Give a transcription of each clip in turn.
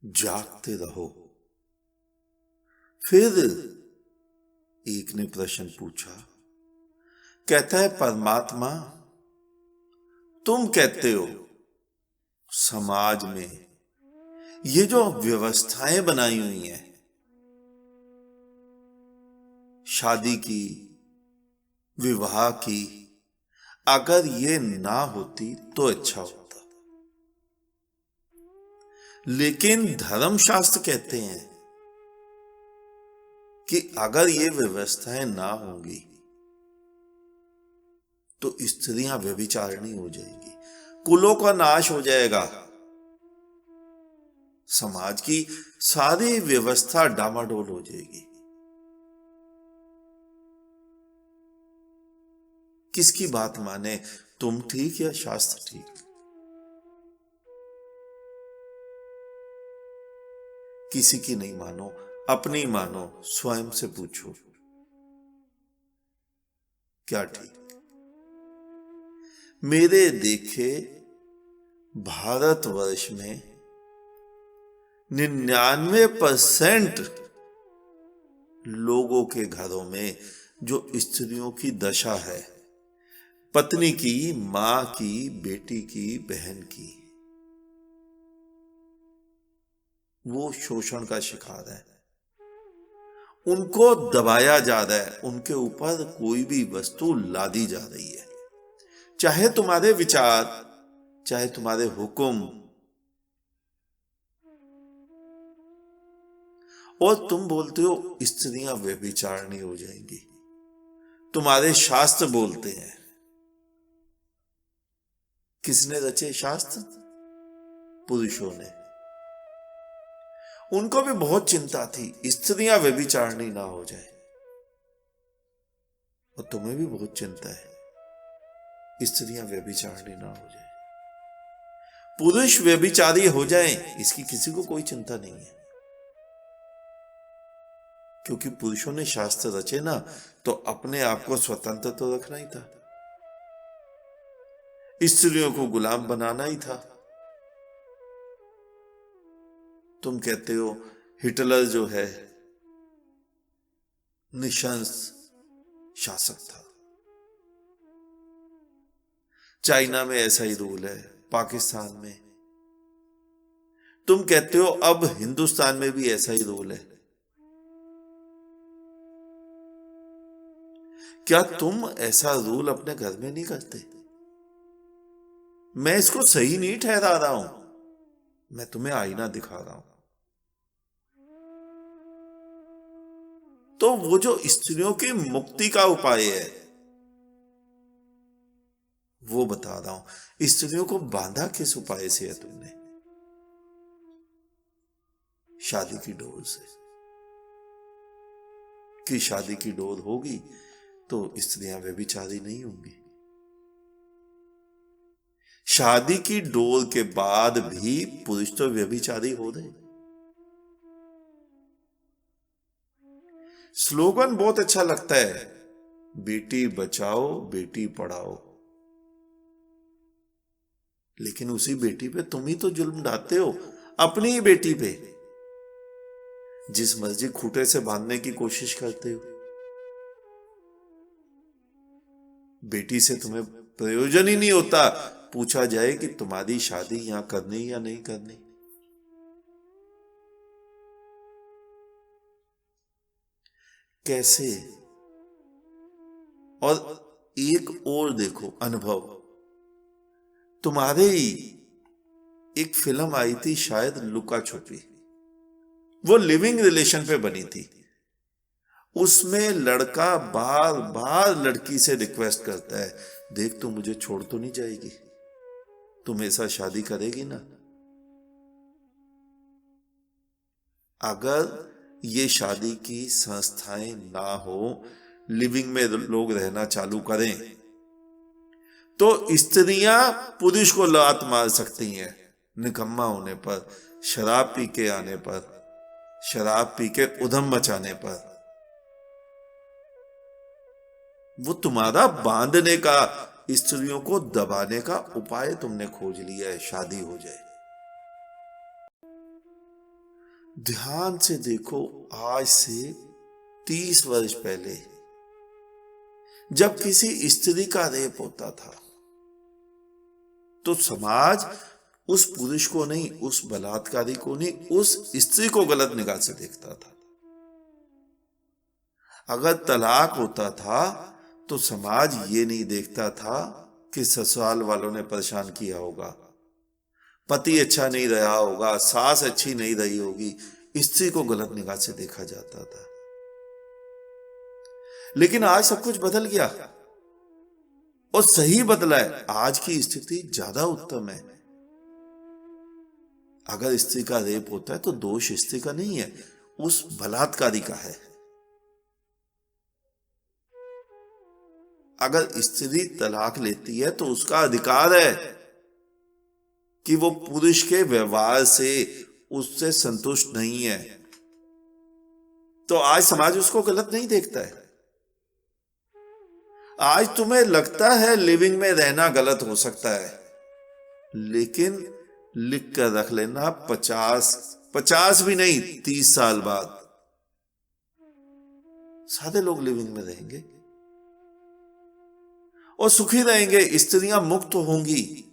जागते रहो। फिर एक ने प्रश्न पूछा, कहता है परमात्मा, तुम कहते हो समाज में ये जो व्यवस्थाएं बनाई हुई हैं, शादी की, विवाह की, अगर ये ना होती तो अच्छा होता। लेकिन धर्मशास्त्र कहते हैं कि अगर ये व्यवस्थाएं ना होंगी तो स्त्रियां व्यभिचारिणी हो जाएंगी, कुलों का नाश हो जाएगा, समाज की सारी व्यवस्था डामाडोल हो जाएगी। किसकी बात माने, तुम ठीक या शास्त्र ठीक? किसी की नहीं मानो, अपनी मानो, स्वयं से पूछो क्या ठीक। मेरे देखे भारतवर्ष में 99% लोगों के घरों में जो स्त्रियों की दशा है, पत्नी की, मां की, बेटी की, बहन की, वो शोषण का शिकार है। उनको दबाया जा रहा है, उनके ऊपर कोई भी वस्तु लादी जा रही है, चाहे तुम्हारे विचार, चाहे तुम्हारे हुक्म, और तुम बोलते हो स्त्रियां व्यभिचारिणी हो जाएंगी। तुम्हारे शास्त्र बोलते हैं। किसने रचे शास्त्र? पुरुषों ने। उनको भी बहुत चिंता थी स्त्रियां व्यभिचारिणी ना हो जाए, और तुम्हें भी बहुत चिंता है स्त्रियां व्यभिचारिणी ना हो जाए। पुरुष व्यभिचारी हो जाएं, इसकी किसी को कोई चिंता नहीं है, क्योंकि पुरुषों ने शास्त्र रचे ना, तो अपने आप को स्वतंत्र तो रखना ही था, स्त्रियों को गुलाम बनाना ही था। तुम कहते हो हिटलर जो है निशंस शासक था, चाइना में ऐसा ही रूल है, पाकिस्तान में। तुम कहते हो अब हिंदुस्तान में भी ऐसा ही रूल है। क्या तुम ऐसा रूल अपने घर में नहीं करते? मैं इसको सही नहीं ठहरा रहा हूं, मैं तुम्हें आईना दिखा रहा हूं। तो वो जो स्त्रियों की मुक्ति का उपाय है वो बता रहा हूं। स्त्रियों को बांधा किस उपाय से है तुमने? शादी की डोर से। कि शादी की डोर होगी तो स्त्रियां व्यभिचारी नहीं होंगी। शादी की डोर के बाद भी पुरुष तो व्यभिचारी हो रहे। स्लोगन बहुत अच्छा लगता है, बेटी बचाओ बेटी पढ़ाओ, लेकिन उसी बेटी पे तुम ही तो जुल्म ढाते हो, अपनी ही बेटी पे। जिस मर्जी खूंटे से बांधने की कोशिश करते हो। बेटी से तुम्हें प्रयोजन ही नहीं होता पूछा जाए कि तुम्हारी शादी यहां करनी या नहीं करनी। कैसे? और एक और देखो अनुभव, तुम्हारे ही एक फिल्म आई थी शायद लुका छुपी, वो लिविंग रिलेशन पे बनी थी। उसमें लड़का बार बार लड़की से रिक्वेस्ट करता है, देख तू मुझे छोड़ तो नहीं जाएगी, तू मेरे साथ शादी करेगी ना? अगर ये शादी की संस्थाएं ना हो, लिविंग में लोग रहना चालू करें, तो स्त्रियां पुरुष को लात मार सकती हैं निकम्मा होने पर, शराब पी के आने पर, शराब पी के उधम मचाने पर। वो तुम्हारा बांधने का, स्त्रियों को दबाने का उपाय तुमने खोज लिया है, शादी हो जाए। ध्यान से देखो, आज से 30 वर्ष पहले जब किसी स्त्री का रेप होता था तो समाज उस पुरुष को नहीं, उस बलात्कारी को नहीं, उस स्त्री को गलत निगाह से देखता था। अगर तलाक होता था तो समाज ये नहीं देखता था कि ससुराल वालों ने परेशान किया होगा, पति अच्छा नहीं रहा होगा, सास अच्छी नहीं रही होगी, स्त्री को गलत निगाह से देखा जाता था। लेकिन आज सब कुछ बदल गया और सही बदला है। आज की स्थिति ज्यादा उत्तम है। अगर स्त्री का रेप होता है तो दोष स्त्री का नहीं है, उस बलात्कारी का है। अगर स्त्री तलाक लेती है तो उसका अधिकार है कि वो पुरुष के व्यवहार से उससे संतुष्ट नहीं है, तो आज समाज उसको गलत नहीं देखता है। आज तुम्हें लगता है लिविंग में रहना गलत हो सकता है, लेकिन लिख कर रख लेना 50 भी नहीं, 30 साल बाद सारे लोग लिविंग में रहेंगे और सुखी रहेंगे। स्त्रियां मुक्त होंगी।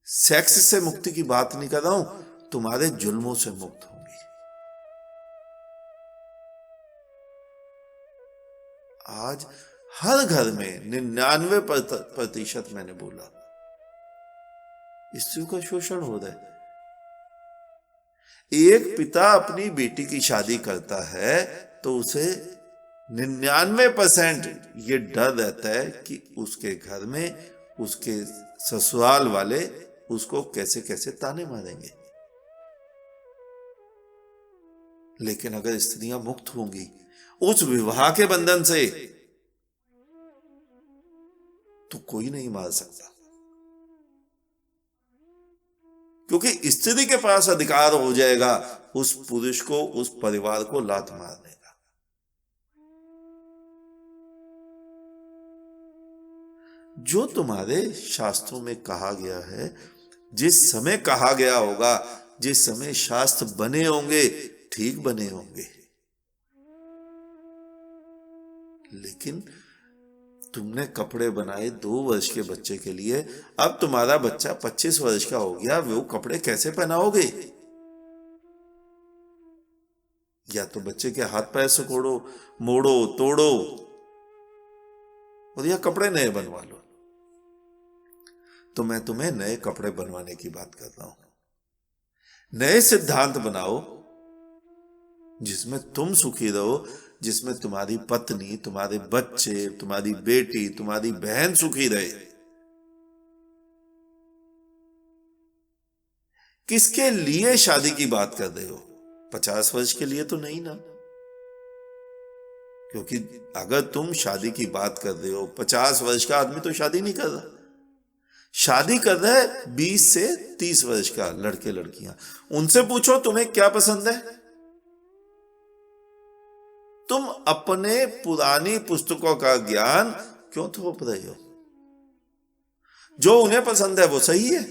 सेक्स से मुक्ति की बात नहीं कर रहा हूं, तुम्हारे जुल्मों से मुक्त होंगी। आज हर घर में 99% मैंने बोला स्त्रियों का शोषण हो रहा है। एक पिता अपनी बेटी की शादी करता है तो उसे 99% ये डर रहता है कि उसके घर में उसके ससुराल वाले उसको कैसे कैसे ताने मारेंगे। लेकिन अगर स्त्रियां मुक्त होंगी उस विवाह के बंधन से, तो कोई नहीं मार सकता, क्योंकि स्त्री के पास अधिकार हो जाएगा उस पुरुष को, उस परिवार को लात मारने का। जो तुम्हारे शास्त्रों में कहा गया है, जिस समय कहा गया होगा, जिस समय शास्त्र बने होंगे, ठीक बने होंगे। लेकिन तुमने कपड़े बनाए 2 वर्ष के बच्चे के लिए, अब तुम्हारा बच्चा 25 वर्ष का हो गया, वो कपड़े कैसे पहनाओगे? या तो बच्चे के हाथ पैर सिकोड़ो, मोड़ो, तोड़ो, और या कपड़े नए बनवा लो। तो मैं तुम्हें नए कपड़े बनवाने की बात कर रहा हूं। नए सिद्धांत बनाओ जिसमें तुम सुखी रहो, जिसमें तुम्हारी पत्नी, तुम्हारे बच्चे, तुम्हारी बेटी, तुम्हारी बहन सुखी रहे। किसके लिए शादी की बात कर रहे हो? 50 वर्ष के लिए तो नहीं ना, क्योंकि अगर तुम शादी की बात कर रहे हो, 50 वर्ष का आदमी तो शादी नहीं कर रहा। शादी कर रहा है 20 से 30 वर्ष का लड़के लड़कियां। उनसे पूछो तुम्हें क्या पसंद है। तुम अपने पुरानी पुस्तकों का ज्ञान क्यों थोप रहे हो? जो उन्हें पसंद है वो सही है।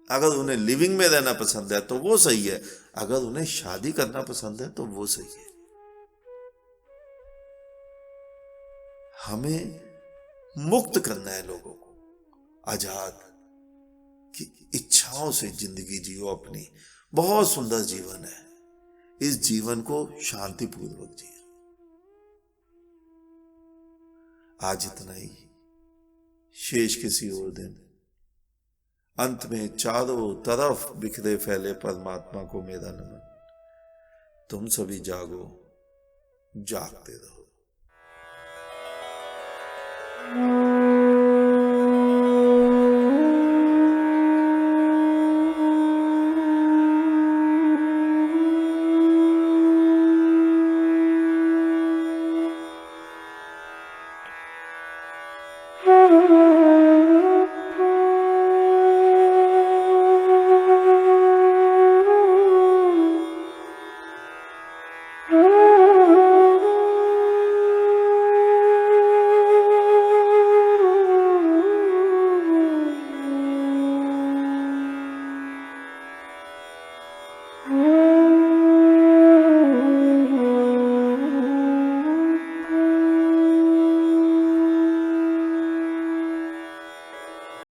अगर उन्हें लिविंग में रहना पसंद है तो वो सही है, अगर उन्हें शादी करना पसंद है तो वो सही है। हमें मुक्त करना है लोगों को, आजाद, कि इच्छाओं से जिंदगी जियो अपनी। बहुत सुंदर जीवन है, इस जीवन को शांतिपूर्वक जियो। आज इतना ही, शेष किसी और दिन। अंत में चारों तरफ बिखरे फैले परमात्मा को मेरा नमन। तुम सभी जागो, जागते रहो।